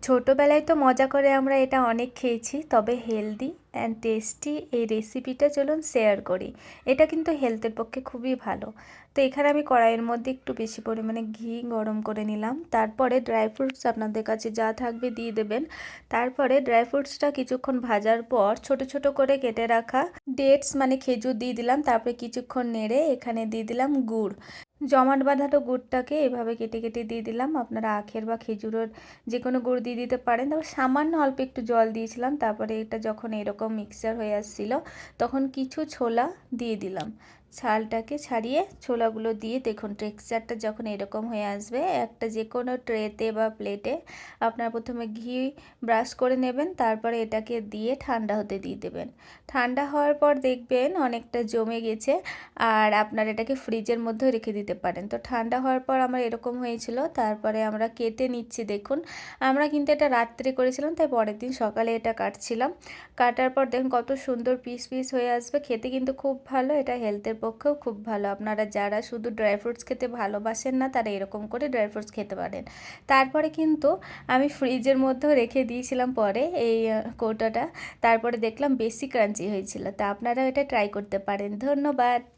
ছোটোবেলায় তো মজা করে আমরা এটা অনেক খেয়েছি, তবে হেলদি অ্যান্ড টেস্টি এই রেসিপিটা চলুন শেয়ার করি। এটা কিন্তু হেলথের পক্ষে খুবই ভালো। তো এখানে আমি কড়াইয়ের মধ্যে একটু বেশি পরিমাণে ঘি গরম করে নিলাম। তারপরে ড্রাই ফ্রুটস আপনাদের কাছে যা থাকবে দিয়ে দেবেন। তারপরে ড্রাই ফ্রুটসটা কিছুক্ষণ ভাজার পর ছোট ছোট করে কেটে রাখা ডেটস মানে খেজুর দিয়ে দিলাম। তারপরে কিছুক্ষণ নেড়ে এখানে দিয়ে দিলাম গুড়। জমাট বাঁধানো গুড়টাকে এভাবে কেটে কেটে দিয়ে দিলাম। আপনারা আখের বা খেজুরের যে কোনো গুড় দিয়ে দিতে পারেন। তারপর সামান্য অল্প একটু জল দিয়েছিলাম। তারপরে এটা যখন এরকম মিক্সচার হয়ে আসছিল তখন কিছু ছোলা দিয়ে দিলাম। ছালটাকে ছাড়িয়ে ছোলাগুলো দিয়ে দেখুন টেক্সচারটা যখন এরকম হয়ে আসবে, একটা যে কোনো ট্রেতে বা প্লেটে আপনারা প্রথমে ঘি ব্রাশ করে নেবেন। তারপরে এটাকে দিয়ে ঠান্ডা হতে দিয়ে দেবেন। ঠান্ডা হওয়ার পর দেখবেন অনেকটা জমে গেছে, আর আপনারা এটাকে ফ্রিজের মধ্যেও রেখে দিতে পারেন। তো ঠান্ডা হওয়ার পর আমার এরকম হয়েছিল। তারপরে আমরা কেটে নিচ্ছি। দেখুন আমরা কিন্তু এটা রাত্রে করেছিলাম, তাই পরের দিন সকালে এটা কাটছিলাম। কাটার পর দেখুন কত সুন্দর পিস পিস হয়ে আসবে। খেতে কিন্তু খুব ভালো, এটা হেলথের পক্ষেও খুব ভালো। আপনারা যারা শুধু ড্রাই ফ্রুটস খেতে ভালোবাসেন না তারা এরকম করে ড্রাই ফ্রুটস খেতে পারেন। তারপরে কিন্তু আমি ফ্রিজের মধ্যেও রেখে দিয়েছিলাম পরে এই কৌটাটা। তারপরে দেখলাম বেশি ক্রাঞ্চি হয়েছিল। তা আপনারা এটা ট্রাই করতে পারেন। ধন্যবাদ।